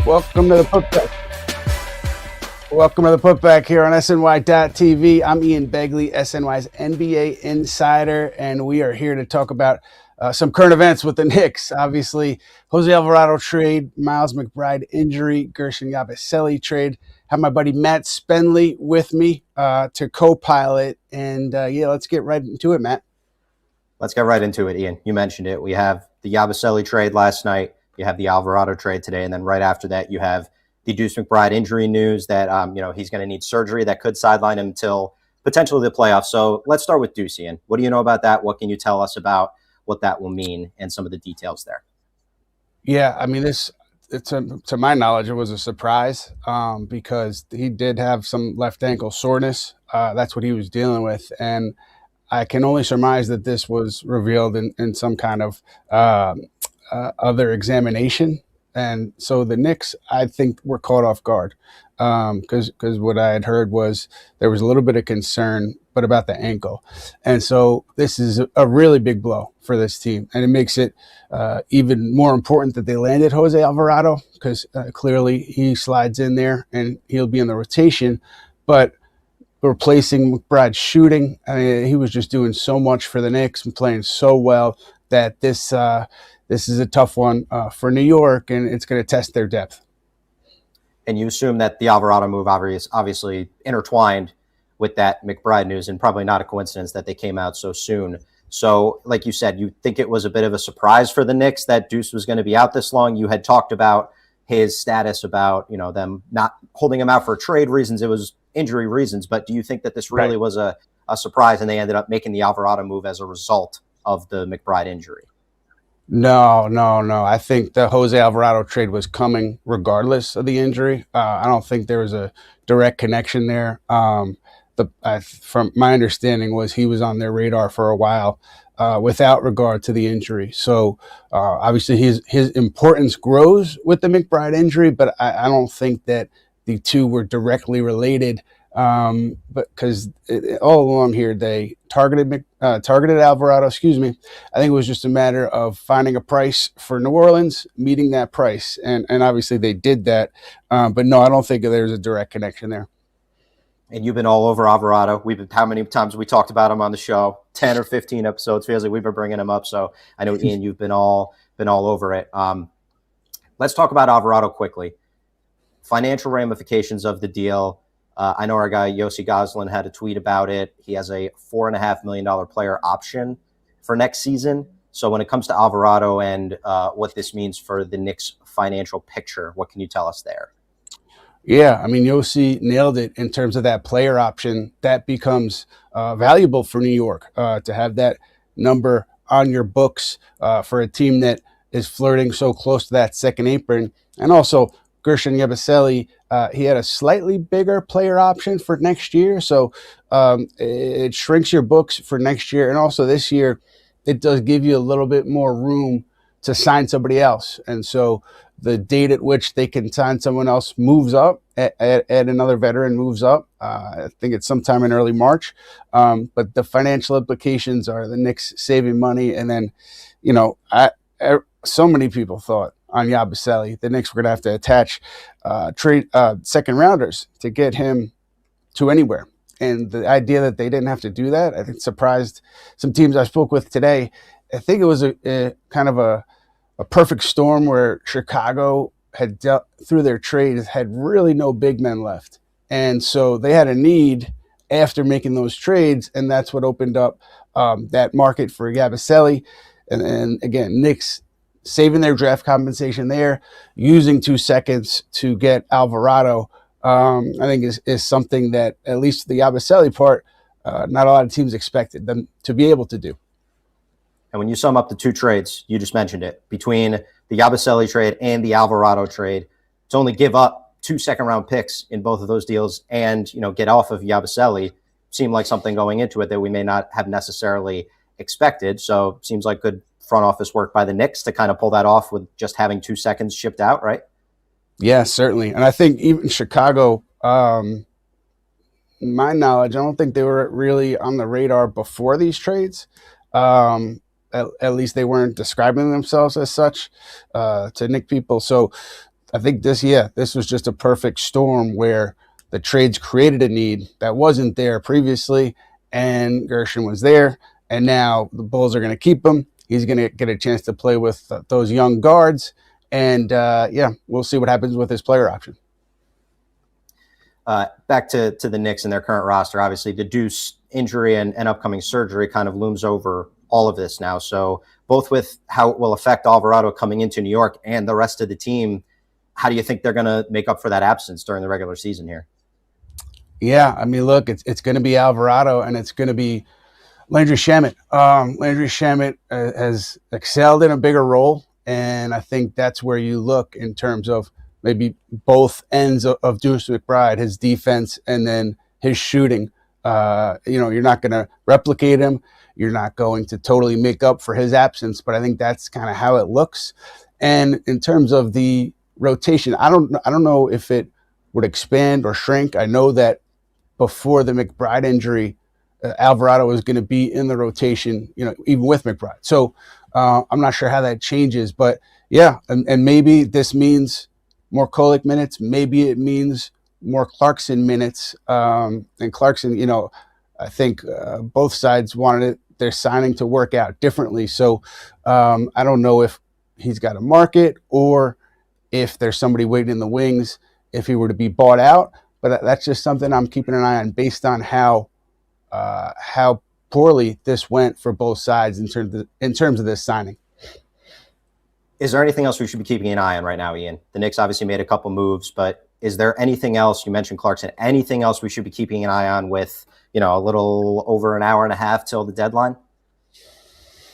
Welcome to the Putback. Welcome to the Putback here on SNY.TV. I'm Ian Begley, SNY's NBA insider, and we are here to talk about some current events with the Knicks. Obviously, Jose Alvarado trade, Miles McBride injury, Gershon Yabusele trade. Have my buddy Matt Spenley with me to co-pilot, and let's get right into it, Matt. Let's get right into it, Ian. You mentioned it. We have the Yabusele trade last night. You have the Alvarado trade today, and then right after that, you have the Deuce McBride injury news that he's going to need surgery that could sideline him until potentially the playoffs. So let's start with Deuce, Ian. What do you know about that? What can you tell us about what that will mean and some of the details there? Yeah, I mean, to my knowledge, it was a surprise because he did have some left ankle soreness. That's what he was dealing with, and I can only surmise that this was revealed in some kind of other examination. And so the Knicks, I think, were caught off guard because what I had heard was there was a little bit of concern, but about the ankle. And so this is a really big blow for this team. And it makes it even more important that they landed Jose Alvarado because clearly he slides in there and he'll be in the rotation. But replacing McBride's shooting, I mean, he was just doing so much for the Knicks and playing so well that this is a tough one for New York, and it's going to test their depth. And you assume that the Alvarado move obviously intertwined with that McBride news, and probably not a coincidence that they came out so soon. So, like you said, you think it was a bit of a surprise for the Knicks that Deuce was going to be out this long. You had talked about his status, about them not holding him out for trade reasons. It was injury reasons. But do you think that this really was a surprise, and they ended up making the Alvarado move as a result of the McBride injury? No. I think the Jose Alvarado trade was coming regardless of the injury. I don't think there was a direct connection there. From my understanding was he was on their radar for a while without regard to the injury. So obviously his importance grows with the McBride injury, but I don't think that the two were directly related. But because all along here they targeted Alvarado. Excuse me. I think it was just a matter of finding a price for New Orleans, meeting that price, and obviously they did that. But no, I don't think there's a direct connection there. And you've been all over Alvarado. How many times we talked about him on the show? 10 or 15 episodes. Feels like we've been bringing him up. So I know, Ian, you've been all over it. Let's talk about Alvarado quickly. Financial ramifications of the deal. I know our guy Yossi Goslin had a tweet about it. He has a $4.5 million player option for next season. So when it comes to Alvarado and what this means for the Knicks' financial picture, what can you tell us there? Yeah, I mean, Yossi nailed it in terms of that player option. That becomes valuable for New York to have that number on your books for a team that is flirting so close to that second apron. And also, Gershon Yabusele, he had a slightly bigger player option for next year. So it shrinks your books for next year. And also this year, it does give you a little bit more room to sign somebody else. And so the date at which they can sign someone else moves up, add another veteran moves up. I think it's sometime in early March. But the financial implications are the Knicks saving money. And then, so many people thought on Yabusele, the Knicks were going to have to attach trade second rounders to get him to anywhere. And the idea that they didn't have to do that, I think surprised some teams I spoke with today. I think it was a kind of a perfect storm where Chicago had dealt through their trades, had really no big men left. And so they had a need after making those trades, and that's what opened up that market for Yabusele. And again, Knicks saving their draft compensation there, using 2 seconds to get Alvarado, I think is something that, at least the Yabusele part, not a lot of teams expected them to be able to do. And when you sum up the two trades, you just mentioned it, between the Yabusele trade and the Alvarado trade, to only give up 2 second-round picks in both of those deals and get off of Yabusele seemed like something going into it that we may not have necessarily expected. So seems like good front office work by the Knicks to kind of pull that off with just having 2 seconds shipped out, right? Yeah, certainly. And I think even Chicago, my knowledge, I don't think they were really on the radar before these trades. At least they weren't describing themselves as such to Knick people. So I think this was just a perfect storm where the trades created a need that wasn't there previously, and Gershon was there, and now the Bulls are going to keep him. He's going to get a chance to play with those young guards, and we'll see what happens with his player option. Back to the Knicks and their current roster, obviously the Deuce injury and upcoming surgery kind of looms over all of this now. So both with how it will affect Alvarado coming into New York and the rest of the team, how do you think they're going to make up for that absence during the regular season here? Yeah, I mean, look, it's going to be Alvarado and it's going to be Landry Shamet. Landry Shamet has excelled in a bigger role, and I think that's where you look in terms of maybe both ends of Deuce McBride, his defense and then his shooting. You're not going to replicate him. You're not going to totally make up for his absence, but I think that's kind of how it looks. And in terms of the rotation, I don't know if it would expand or shrink. I know that before the McBride injury, Alvarado was going to be in the rotation, even with McBride. So I'm not sure how that changes, but yeah, and maybe this means more Kolek minutes. Maybe it means more Clarkson minutes. And Clarkson, I think both sides wanted their signing to work out differently. So I don't know if he's got a market or if there's somebody waiting in the wings if he were to be bought out. But that's just something I'm keeping an eye on based on how poorly this went for both sides in terms of this signing. Is there anything else we should be keeping an eye on right now, Ian? The Knicks obviously made a couple moves, but is there anything else? You mentioned Clarkson. Anything else we should be keeping an eye on with, a little over an hour and a half till the deadline?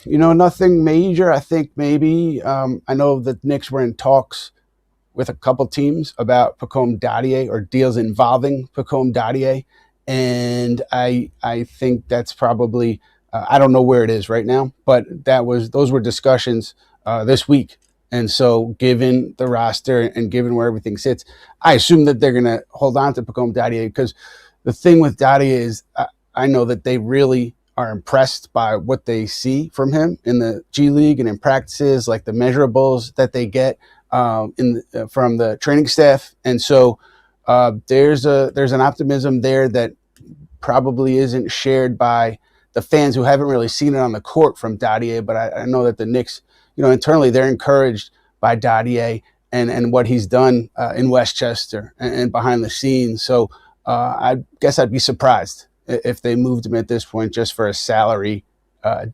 Nothing major. I think maybe I know the Knicks were in talks with a couple teams about Pacome Dadier or deals involving Pacome Dadier. And I think that's probably, I don't know where it is right now, but those were discussions this week. And so given the roster and given where everything sits, I assume that they're going to hold on to Pacome Dadier, because the thing with Dadier is I know that they really are impressed by what they see from him in the G League and in practices, like the measurables that they get from the training staff. And so there's an optimism there that probably isn't shared by the fans who haven't really seen it on the court from Dadier. But I know that the Knicks, internally, they're encouraged by Dadier and what he's done in Westchester and behind the scenes. So I guess I'd be surprised if they moved him at this point just for a salary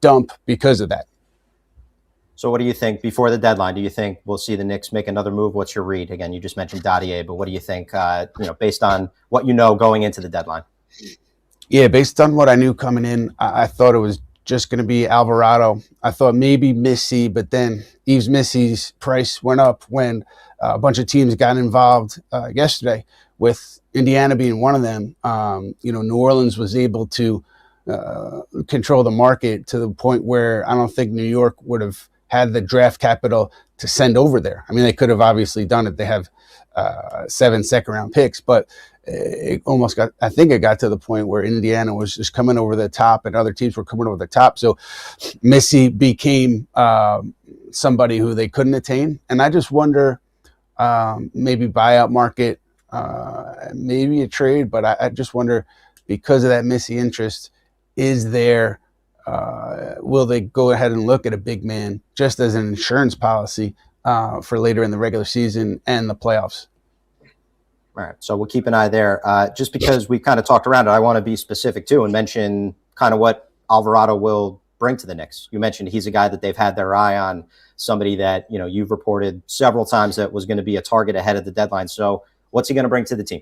dump because of that. So what do you think before the deadline? Do you think we'll see the Knicks make another move? What's your read? Again, you just mentioned Dadier, but what do you think, based on what you know going into the deadline? Yeah, based on what I knew coming in, I thought it was just going to be Alvarado. I thought maybe Missy, but then Yves Missy's price went up when a bunch of teams got involved yesterday, with Indiana being one of them. New Orleans was able to control the market to the point where I don't think New York would have had the draft capital to send over there. I mean, they could have obviously done it. They have 7 second-round picks, but it got to the point where Indiana was just coming over the top and other teams were coming over the top. So Missy became somebody who they couldn't attain. And I just wonder, maybe buyout market, maybe a trade, but I just wonder, because of that Missy interest, will they go ahead and look at a big man just as an insurance policy for later in the regular season and the playoffs? All right, so we'll keep an eye there. Just because we've kind of talked around it, I want to be specific too and mention kind of what Alvarado will bring to the Knicks. You mentioned he's a guy that they've had their eye on, somebody that you've reported several times that was going to be a target ahead of the deadline. So what's he going to bring to the team?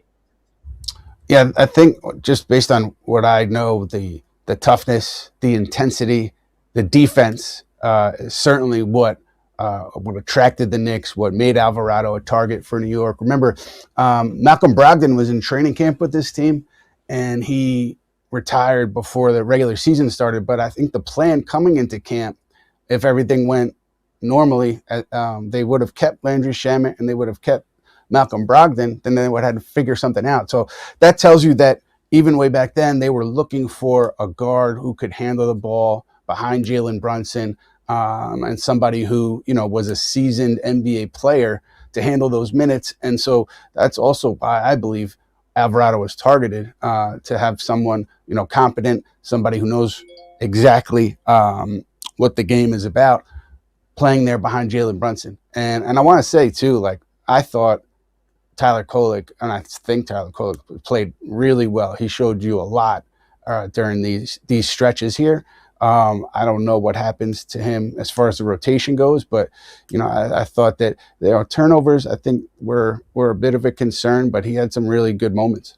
Yeah, I think just based on what I know, the toughness, the intensity, the defense is certainly what attracted the Knicks, what made Alvarado a target for New York. Remember, Malcolm Brogdon was in training camp with this team, and he retired before the regular season started. But I think the plan coming into camp, if everything went normally, they would have kept Landry Shamet and they would have kept Malcolm Brogdon. Then they would have had to figure something out. So that tells you that even way back then, they were looking for a guard who could handle the ball behind Jalen Brunson, and somebody who was a seasoned NBA player to handle those minutes. And so that's also why I believe Alvarado was targeted, to have someone, competent, somebody who knows exactly what the game is about, playing there behind Jalen Brunson. And I want to say too, like, I thought Tyler Kolek, and I think Tyler Kolek played really well. He showed you a lot during these stretches here. I don't know what happens to him as far as the rotation goes, but I thought that there are turnovers. I think were a bit of a concern, but he had some really good moments.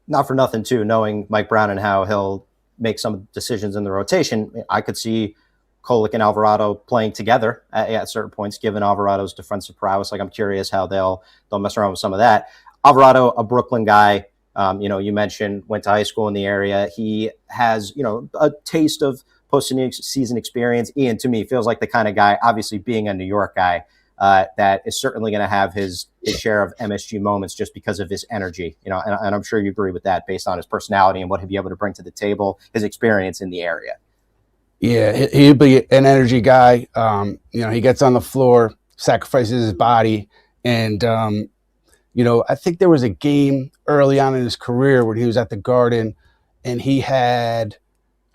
Not for nothing too, knowing Mike Brown and how he'll make some decisions in the rotation, I could see Kolek and Alvarado playing together at certain points, given Alvarado's defensive prowess. Like, I'm curious how they'll mess around with some of that. Alvarado, a Brooklyn guy, you mentioned went to high school in the area. He has, a taste of postseason experience. Ian, to me, feels like the kind of guy, obviously being a New York guy, that is certainly going to have his share of MSG moments just because of his energy, and I'm sure you agree with that based on his personality and what he'll be able to bring to the table, his experience in the area. Yeah, he'd be an energy guy. He gets on the floor, sacrifices his body. And, I think there was a game early on in his career when he was at the Garden, and he had,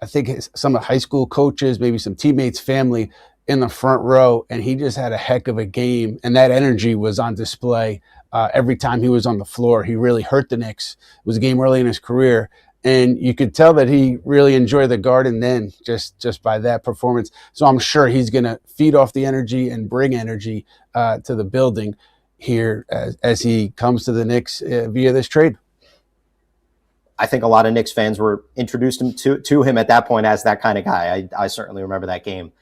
I think, some high school coaches, maybe some teammates, family in the front row, and he just had a heck of a game. And that energy was on display every time he was on the floor. He really hurt the Knicks. It was a game early in his career. And you could tell that he really enjoyed the Garden then, just by that performance. So I'm sure he's going to feed off the energy and bring energy to the building here as he comes to the Knicks via this trade. I think a lot of Knicks fans were introduced to him at that point as that kind of guy. I certainly remember that game.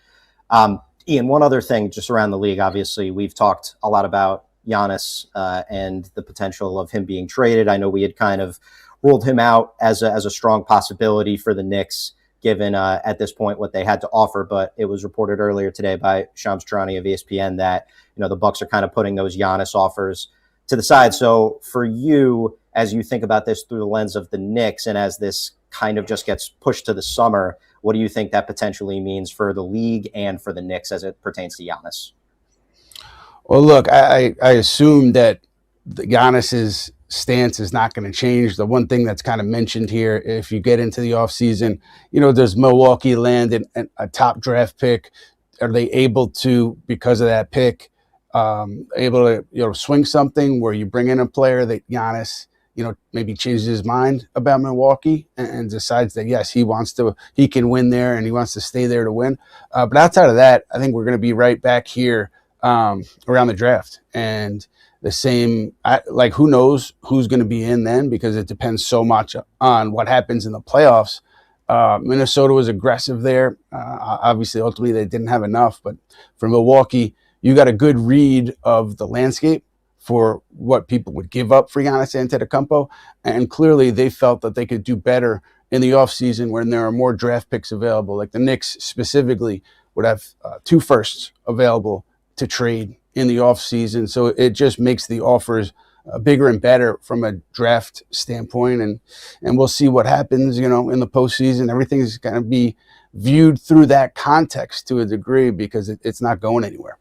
Ian, one other thing just around the league, obviously, we've talked a lot about Giannis and the potential of him being traded. I know we had kind of ruled him out as a strong possibility for the Knicks, given at this point what they had to offer. But it was reported earlier today by Shams Charania of ESPN that the Bucks are kind of putting those Giannis offers to the side. So for you, as you think about this through the lens of the Knicks, and as this kind of just gets pushed to the summer, what do you think that potentially means for the league and for the Knicks as it pertains to Giannis? Well, look, I assume that Giannis's stance is not going to change. The one thing that's kind of mentioned here, if you get into the offseason, does Milwaukee land a top draft pick? Are they able to, because of that pick, able to swing something where you bring in a player that Giannis maybe changes his mind about Milwaukee and decides that yes, he can win there and he wants to stay there to win. But outside of that, I think we're going to be right back here around the draft. And the same, who knows who's going to be in then, because it depends so much on what happens in the playoffs. Minnesota was aggressive there. Obviously, ultimately, they didn't have enough. But for Milwaukee, you got a good read of the landscape for what people would give up for Giannis Antetokounmpo. And clearly, they felt that they could do better in the offseason when there are more draft picks available. Like the Knicks specifically would have 2 firsts available to trade in the offseason. So it just makes the offers bigger and better from a draft standpoint. And we'll see what happens, in the postseason. Everything's going to be viewed through that context to a degree because it's not going anywhere.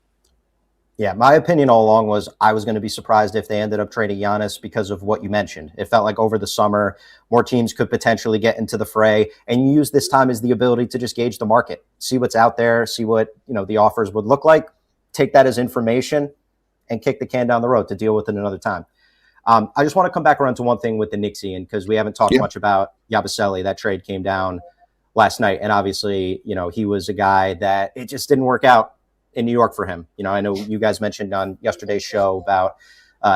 Yeah, my opinion all along was I was going to be surprised if they ended up trading Giannis because of what you mentioned. It felt like over the summer, more teams could potentially get into the fray, and you use this time as the ability to just gauge the market, see what's out there, see what the offers would look like, take that as information, and kick the can down the road to deal with it another time. I just want to come back around to one thing with the Knicks, Ian, because we haven't talked much about Yabusele. That trade came down last night, and obviously, he was a guy that it just didn't work out in New York for him. I know you guys mentioned on yesterday's show about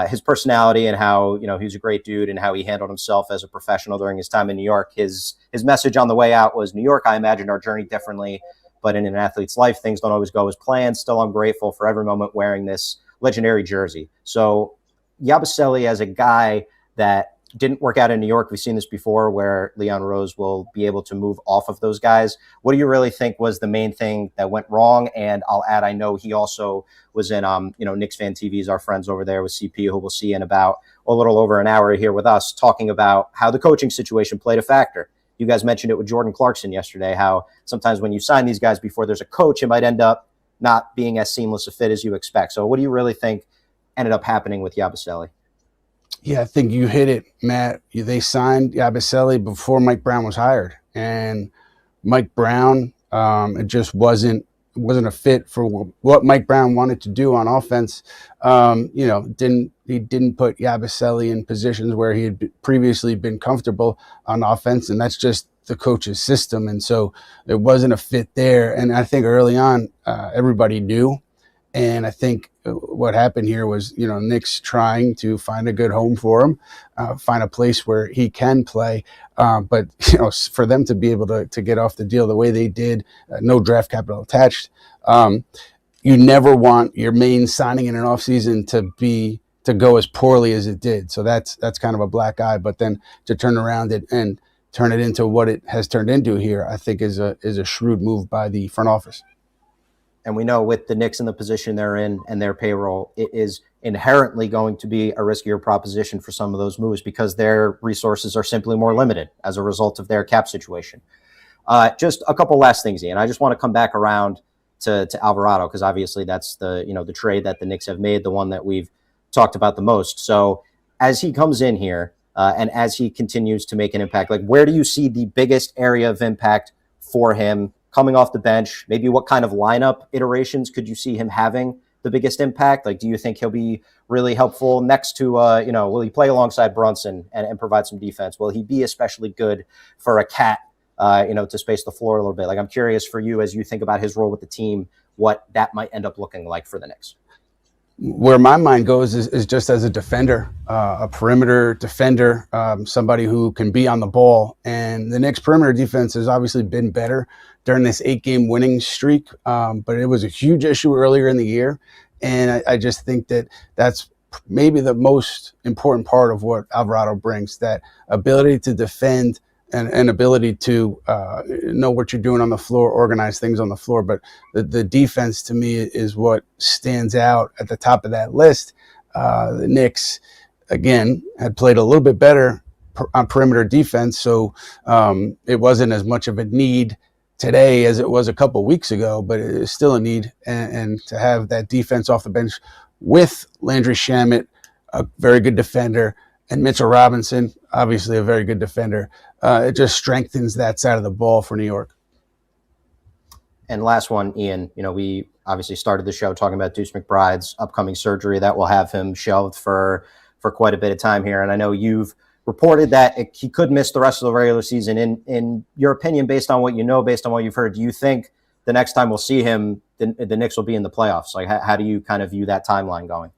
his personality and how, he's a great dude and how he handled himself as a professional during his time in New York. His message on the way out was, New York, I imagined our journey differently, but in an athlete's life, things don't always go as planned. Still, I'm grateful for every moment wearing this legendary jersey. So Yabusele, as a guy that didn't work out in New York, we've seen this before where Leon Rose will be able to move off of those guys. What do you really think was the main thing that went wrong? And I'll add, I know he also was in, Knicks Fan TV's, our friends over there with CP, who we'll see in about a little over an hour here with us, talking about how the coaching situation played a factor. You guys mentioned it with Jordan Clarkson yesterday, how sometimes when you sign these guys before there's a coach, it might end up not being as seamless a fit as you expect. So what do you really think ended up happening with Yabusele? Yeah, I think you hit it, Matt. They signed Yabusele before Mike Brown was hired, and Mike Brown, it just wasn't a fit for what Mike Brown wanted to do on offense. He didn't put Yabusele in positions where he had previously been comfortable on offense, and that's just the coach's system. And so it wasn't a fit there. And I think early on, everybody knew. And I think what happened here was, Knicks trying to find a good home for him, find a place where he can play. But for them to be able to get off the deal the way they did, no draft capital attached, you never want your main signing in an offseason to go as poorly as it did. So that's kind of a black eye. But then to turn around it and turn it into what it has turned into here, I think is a shrewd move by the front office. And we know with the Knicks in the position they're in and their payroll, it is inherently going to be a riskier proposition for some of those moves because their resources are simply more limited as a result of their cap situation. Just a couple last things, Ian. I just want to come back around to Alvarado because obviously that's the trade that the Knicks have made, the one that we've talked about the most. So as he comes in here and as he continues to make an impact, like where do you see the biggest area of impact for him coming off the bench? Maybe what kind of lineup iterations could you see him having the biggest impact? Like, do you think he'll be really helpful next to, will he play alongside Brunson and provide some defense? Will he be especially good for a cat, to space the floor a little bit? Like, I'm curious for you as you think about his role with the team, what that might end up looking like for the Knicks. Where my mind goes is just as a defender, a perimeter defender, somebody who can be on the ball. And the Knicks perimeter defense has obviously been better during this 8-game winning streak, but it was a huge issue earlier in the year. And I just think that's maybe the most important part of what Alvarado brings, that ability to defend and ability to know what you're doing on the floor, organize things on the floor. But the defense, to me, is what stands out at the top of that list. The Knicks, again, had played a little bit better on perimeter defense, so it wasn't as much of a need today as it was a couple weeks ago, but it is still a need. And to have that defense off the bench with Landry Shamet, a very good defender, and Mitchell Robinson, obviously a very good defender, it just strengthens that side of the ball for New York. And last one, Ian, we obviously started the show talking about Deuce McBride's upcoming surgery that will have him shelved for quite a bit of time here. And I know you've reported that he could miss the rest of the regular season. In your opinion, based on what you know, based on what you've heard, do you think the next time we'll see him, the Knicks will be in the playoffs? Like, how do you kind of view that timeline going?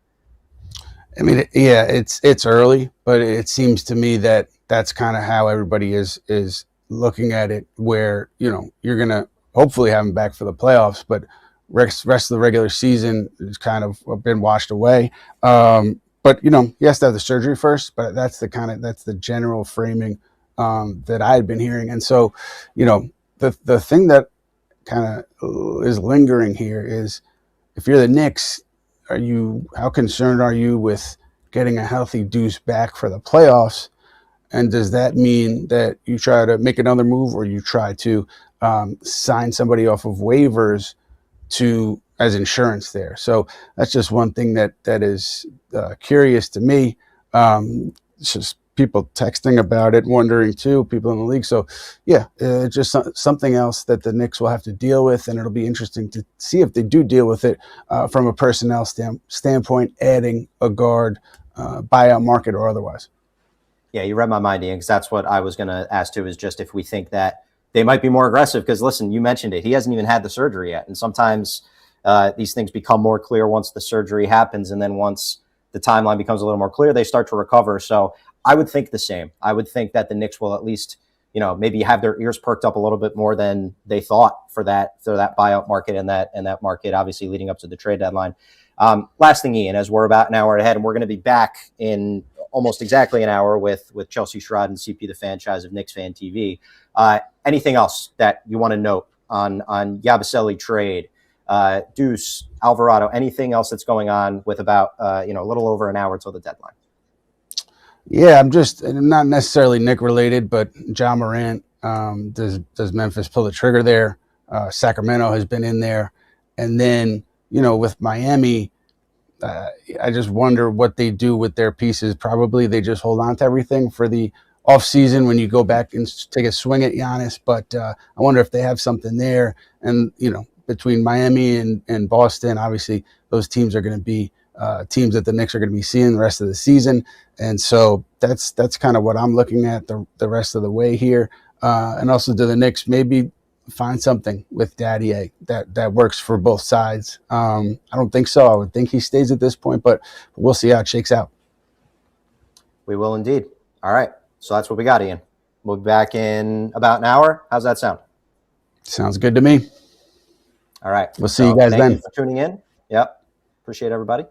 I mean, yeah, it's early, but it seems to me that that's kind of how everybody is looking at it, where, you're going to hopefully have him back for the playoffs, but rest of the regular season has kind of been washed away. But, he has to have the surgery first, but that's the general framing that I had been hearing. And so, the thing that kind of is lingering here is, if you're the Knicks, how concerned are you with getting a healthy Deuce back for the playoffs? And does that mean that you try to make another move, or you try to sign somebody off of waivers as insurance there? So that's just one thing that is curious to me. It's just people texting about it, wondering too, people in the league. So yeah, just something else that the Knicks will have to deal with, and it'll be interesting to see if they do deal with it from a personnel standpoint, adding a guard, buyout market or otherwise. Yeah, you read my mind, Ian, because that's what I was going to ask too, is just if we think that they might be more aggressive. Because listen, you mentioned it, he hasn't even had the surgery yet, and sometimes these things become more clear once the surgery happens, and then once the timeline becomes a little more clear, they start to recover. So I would think the same. I would think that the Knicks will at least, maybe have their ears perked up a little bit more than they thought for that buyout market and that market, obviously leading up to the trade deadline. Last thing, Ian, as we're about an hour ahead, and we're going to be back in almost exactly an hour with Chelsea Sherrod and CP the Franchise of Knicks Fan TV. Anything else that you want to note on Yabusele trade, Deuce, Alvarado, anything else that's going on with about a little over an hour till the deadline? Yeah, I'm not necessarily Knick related, but John Morant, does Memphis pull the trigger there? Sacramento has been in there. And then, with Miami, I just wonder what they do with their pieces. Probably they just hold on to everything for the offseason when you go back and take a swing at Giannis. But I wonder if they have something there. And, between Miami and Boston, obviously those teams are going to be teams that the Knicks are going to be seeing the rest of the season. And so that's kind of what I'm looking at the rest of the way here. And also, do the Knicks maybe find something with Daddy A that works for both sides? I don't think so. I would think he stays at this point, but we'll see how it shakes out. We will indeed. All right. So that's what we got, Ian. We'll be back in about an hour. How's that sound? Sounds good to me. All right. We'll see you guys then. Thank you for tuning in. Yep. Appreciate everybody.